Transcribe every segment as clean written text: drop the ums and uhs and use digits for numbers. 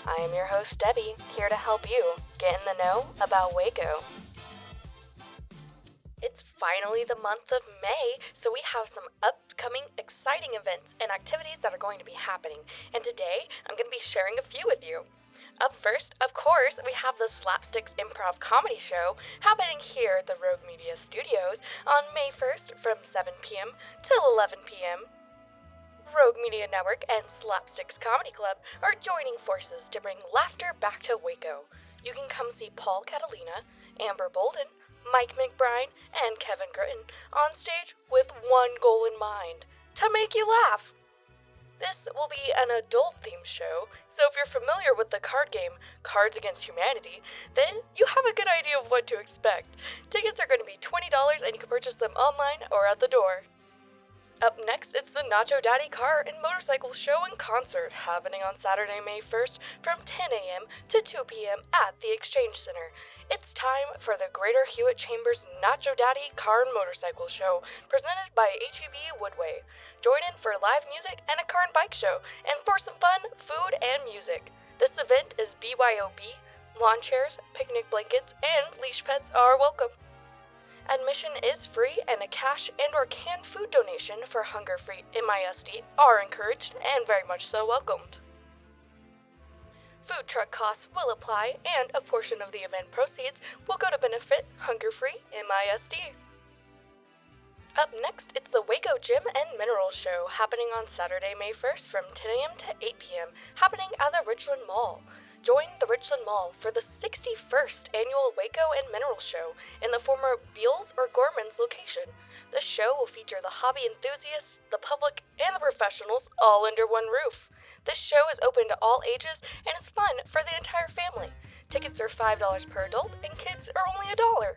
I am your host, Debbie, here to help you get in the know about Waco. It's finally the month of May, so we have some upcoming exciting events and activities that are going to be happening, and today I'm going to be sharing a few with you. Up first, of course, we have the Slapsticks Improv Comedy Show happening here at the Rogue Media Studios on May 1st from 7 p.m. till 11 p.m. Rogue Media Network and Slapsticks Comedy Club are joining forces to bring laughter back to Waco. You can come see Paul Catalina, Amber Bolden, Mike McBride, and Kevin Gritton on stage with one goal in mind: to make you laugh. This will be an adult-themed show, so if you're familiar with the card game Cards Against Humanity, then you have a good idea of what to expect. Tickets are going to be $20 and you can purchase them online or at the door. Up next, it's the Nacho Daddy Car and Motorcycle Show and Concert happening on Saturday, May 1st from 10 a.m. to 2 p.m. at the Exchange Center. It's time for the Greater Hewitt Chambers Nacho Daddy Car and Motorcycle Show presented by HEB Woodway. Join in for live music and a car and bike show, and for some fun, food, and music. This event is BYOB, lawn chairs, picnic blankets, and leash pets are welcome. Admission is free, and a cash and/or canned food donation for hunger-free MISD are encouraged and very much so welcomed. Food truck costs will apply, and a portion of the event proceeds will go to benefit hunger-free MISD. Up next, it's the Waco Gym and Mineral Show happening on Saturday, May 1st from 10 a.m. to 8 p.m. happening at the Richland Mall. Join the Richland Mall for the 61st annual Waco and Mineral Show in the former Beals or Gorman's location. The show will feature the hobby enthusiasts, the public, and the professionals all under one roof. This show is open to all ages and is fun for the entire family. Tickets are $5 per adult and kids are only $1.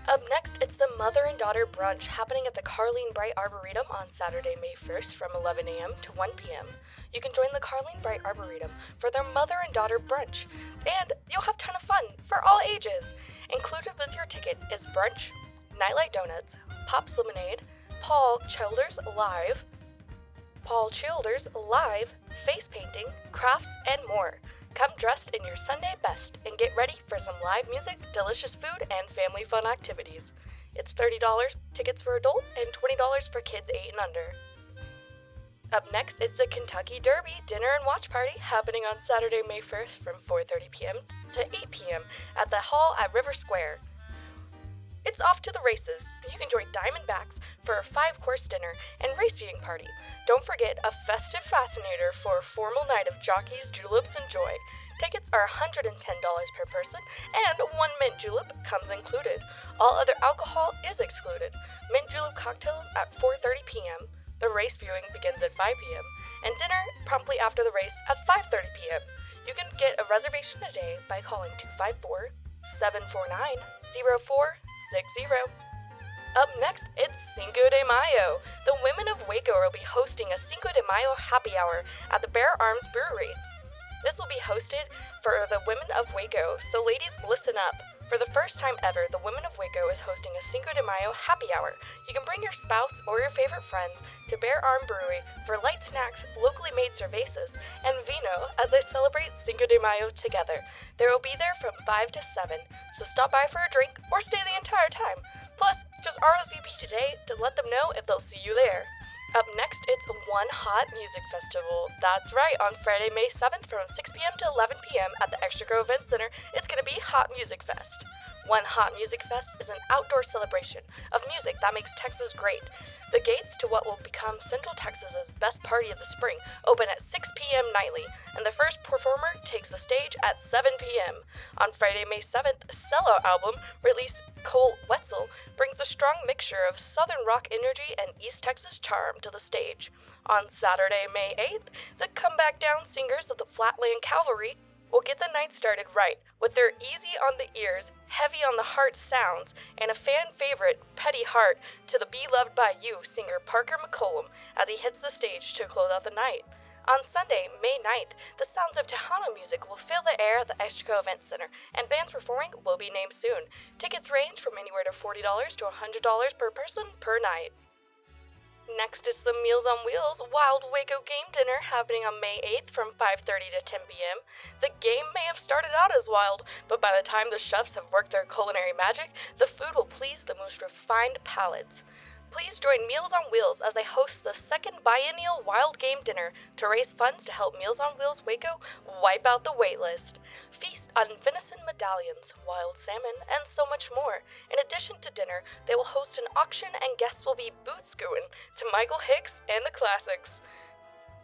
Up next, it's the Mother and Daughter Brunch happening at the Carleen Bright Arboretum on Saturday, May 1st from 11 a.m. to 1 p.m. You can join the Carleen Bright Arboretum for their Mother and Daughter Brunch, and you'll have a ton of fun for all ages. Included with your ticket is brunch, nightlight donuts, Pops Lemonade, Paul Childers Live, face painting, crafts, and more. Come dressed in your Sunday best and get ready for some live music, delicious food, and family fun activities. It's $30 tickets for adults and $20 for kids 8 and under. Up next, it's the Kentucky Derby Dinner and Watch Party happening on Saturday, May 1st from 4:30 p.m. to 8 p.m. at the Hall at River Square. It's off to the races. You can join Diamondbacks for a 5-course dinner and race viewing party. Don't forget a festive fascinator for a formal night of jockeys, juleps, and joy. Tickets are $110 per person, and 1 mint julep comes included. All other alcohol is excluded. Mint julep cocktails at 4:30 p.m. The race viewing begins at 5 p.m. and dinner promptly after the race at 5:30 p.m. You can get a reservation today by calling 254-749-0460. Up next, it's Cinco de Mayo. The women of Waco will be hosting a Cinco de Mayo happy hour at the Bear Arms Brewery. This will be hosted for the women of Waco, so ladies, listen up. For the first time ever, the Women of Waco is hosting a Cinco de Mayo happy hour. You can bring your spouse or your favorite friends to Bear Arm Brewery for light snacks, locally made cervezas, and vino as they celebrate Cinco de Mayo together. They will be there from 5 to 7, so stop by for a drink or stay the entire time. Plus, just RSVP today to let them know if they'll see you there. Up next, it's One Hot Music Festival. That's right, on Friday, May 7th from 6 p.m. to 11 p.m. at the Extra Grove Event Center, it's going to be Hot Music Fest. One Hot Music Fest is an outdoor celebration of music that makes Texas great. The gates to what will become Central Texas's best party of the spring open at 6 p.m. nightly, and the first performer takes the stage at 7 p.m. On Friday, May 7th, Sellout album released Cole Wetzel brings a strong mixture of Southern rock energy and East Texas charm to the stage. On Saturday, May 8th, the Comeback Down singers of the Flatland Cavalry will get the night started right with their easy on the ears, heavy on the heart sounds, and a fan favorite, Petty Heart, to the Be Loved by You singer Parker McCollum as he hits the stage to close out the night. On Sunday, May 9th, the sounds of Tejano music will fill the air at the Extraco Event Center, and bands performing will be named soon. Tickets range from anywhere to $40 to $100 per person per night. Next is the Meals on Wheels Wild Waco Game Dinner happening on May 8th from 5:30 to 10 p.m. The game may have started out as wild, but by the time the chefs have worked their culinary magic, the food will please the most refined palates. Please join Meals on Wheels as they host the second biennial Wild Game Dinner to raise funds to help Meals on Wheels Waco wipe out the wait list. Feast on venison medallions, wild salmon, and so much more. In addition to dinner, they will host an auction and guests will be boot-scooing to Michael Hicks and the classics.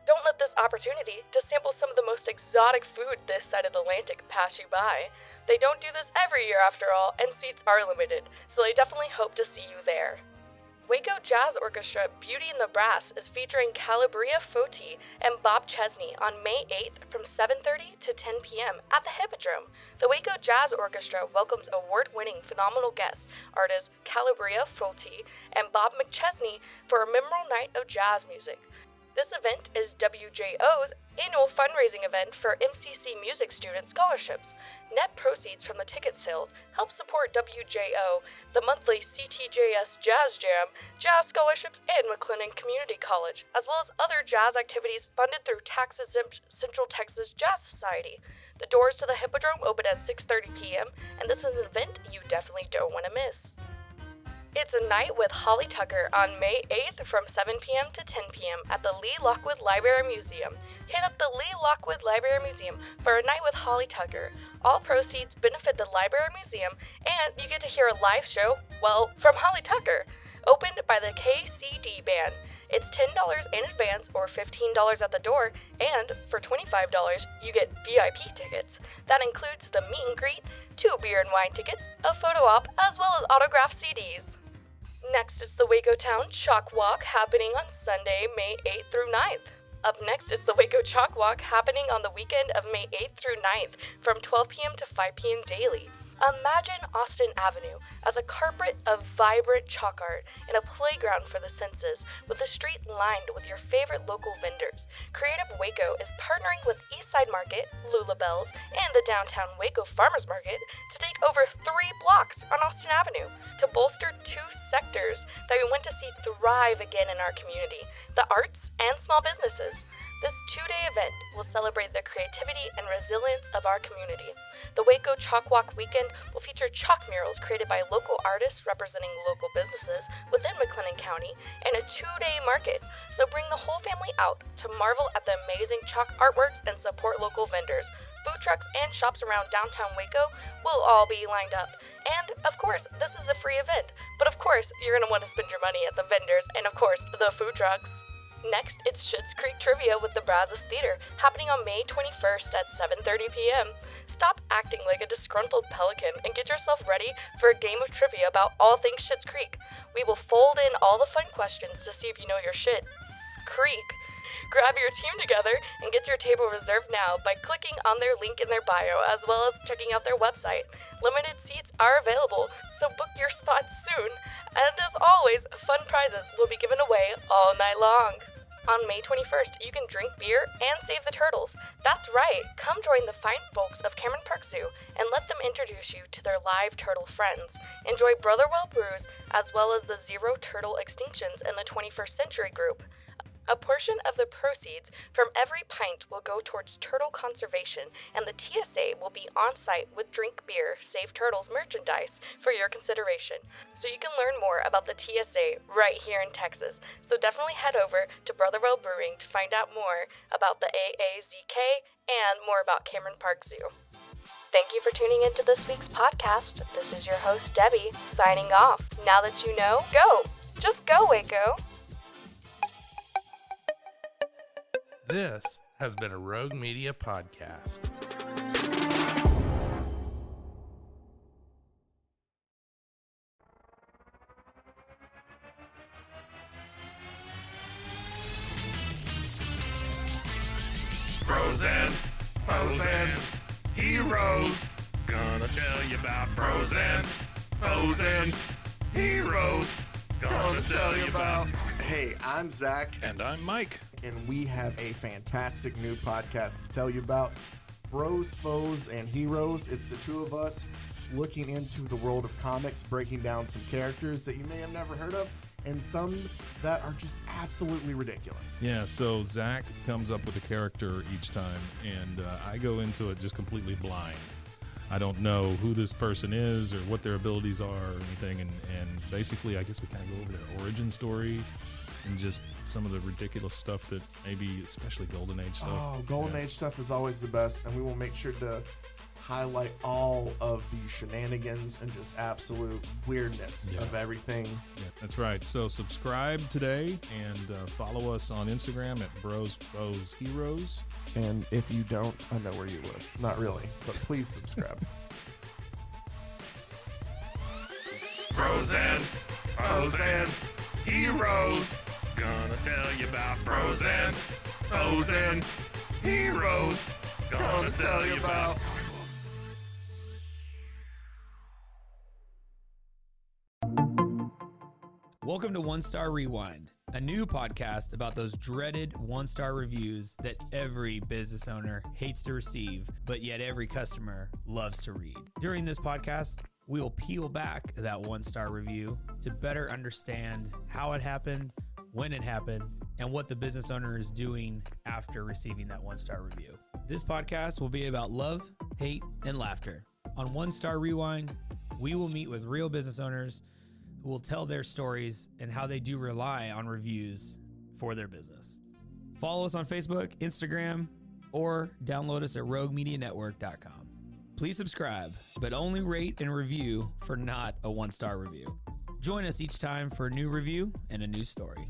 Don't let this opportunity to sample some of the most exotic food this side of the Atlantic pass you by. They don't do this every year after all, and seats are limited, so they definitely hope to see you there. Waco Jazz Orchestra Beauty and the Brass is featuring Calabria Foti and Bob Chesney on May 8th from 7:30 to 10 p.m. at the Hippodrome. The Waco Jazz Orchestra welcomes award-winning phenomenal guests, artists Calabria Foti and Bob McChesney for a memorable night of jazz music. This event is WJO's annual fundraising event for MCC Music Student Scholarships. Net proceeds from the ticket sales help support WJO, the monthly CTJS Jazz Jam, Jazz Scholarships, and McLennan Community College, as well as other jazz activities funded through tax-exempt Central Texas Jazz Society. The doors to the Hippodrome open at 6:30 p.m., and this is an event you definitely don't want to miss. It's a night with Holly Tucker on May 8th from 7 p.m. to 10 p.m. at the Lee Lockwood Library Museum. Hit up the Lee Lockwood Library Museum for a night with Holly Tucker. All proceeds benefit the Library Museum, and you get to hear a live show, from Holly Tucker, opened by the KCD Band. It's $10 in advance or $15 at the door, and for $25, you get VIP tickets. That includes the meet and greet, 2 beer and wine tickets, a photo op, as well as autographed CDs. Next is the Waco Town Chalk Walk happening on Sunday, May 8th through 9th. Up next is the Waco Chalk Walk happening on the weekend of May 8th through 9th from 12 p.m. to 5 p.m. daily. Imagine Austin Avenue as a carpet of vibrant chalk art and a playground for the senses, with the street lined with your favorite local vendors. Creative Waco is partnering with Eastside Market, Lula Bells, and the downtown Waco Farmers Market to take over 3 blocks on Austin Avenue to bolster 2 sectors that we want to see thrive again in our community, the arts and small businesses. This 2-day event will celebrate the creativity and resilience of our community. The Waco Chalk Walk weekend will feature chalk murals created by local artists representing local businesses within McLennan County and a 2-day market. So bring the whole family out to marvel at the amazing chalk artworks and support local vendors. Food trucks and shops around downtown Waco will all be lined up. And, of course, this is a free event. But, of course, you're going to want to spend your money at the vendors and, of course, the food trucks. Next, it's Schitt's Creek Trivia with the Brazos Theater, happening on May 21st at 7:30 p.m. Stop acting like a disgruntled pelican and get yourself ready for a game of trivia about all things Schitt's Creek. We will fold in all the fun questions to see if you know your shit. Creek. Grab your team together and get your table reserved now by clicking on their link in their bio, as well as checking out their website. Limited seats are available, so book your spot soon. And as always, fun prizes will be given away all night long. On May 21st, you can drink beer and save the turtles. That's right, come join the fine folks of Cameron Park Zoo and let them introduce you to their live turtle friends. Enjoy Brotherwell brews as well as the Zero Turtle Extinctions in the 21st Century group. A portion of the proceeds from every pint will go towards turtle conservation, and the TSA will be on site with Drink Beer, Save Turtles merchandise for your consideration. So you can learn more about the TSA right here in Texas. So definitely head over to Brotherwell Brewing to find out more about the AAZK and more about Cameron Park Zoo. Thank you for tuning into this week's podcast. This is your host, Debbie, signing off. Now that you know, go! Just go, Waco! This has been a Rogue Media podcast. Frozen, heroes. Gonna tell you about frozen heroes. Gonna tell you about. Hey, I'm Zach, And I'm Mike. and we have a fantastic new podcast to tell you about. Bros, Foes, and Heroes. It's the two of us looking into the world of comics, breaking down some characters that you may have never heard of, and some that are just absolutely ridiculous. Yeah, so Zach comes up with a character each time, and I go into it just completely blind. I don't know who this person is or what their abilities are or anything, and basically I guess we kind of go over their origin story and just some of the ridiculous stuff that maybe, especially Golden Age stuff. Oh, Golden Age stuff is always the best, and we will make sure to highlight all of the shenanigans and just absolute weirdness of everything. Yeah, that's right. So subscribe today and follow us on Instagram at Bros Foes Heroes. And if you don't, I know where you live. Not really, but please subscribe. Bros and foes and heroes. Gonna tell you about bros and foes and heroes. Gonna tell you about. Welcome to One Star Rewind, a new podcast about those dreaded one-star reviews that every business owner hates to receive, but yet every customer loves to read. During this podcast, we will peel back that one-star review to better understand how it happened, when it happened, and what the business owner is doing after receiving that one-star review. This podcast will be about love, hate, and laughter. On One Star Rewind, we will meet with real business owners who will tell their stories and how they do rely on reviews for their business. Follow us on Facebook, Instagram, or download us at roguemedianetwork.com. Please subscribe, but only rate and review for not a one-star review. Join us each time for a new review and a new story.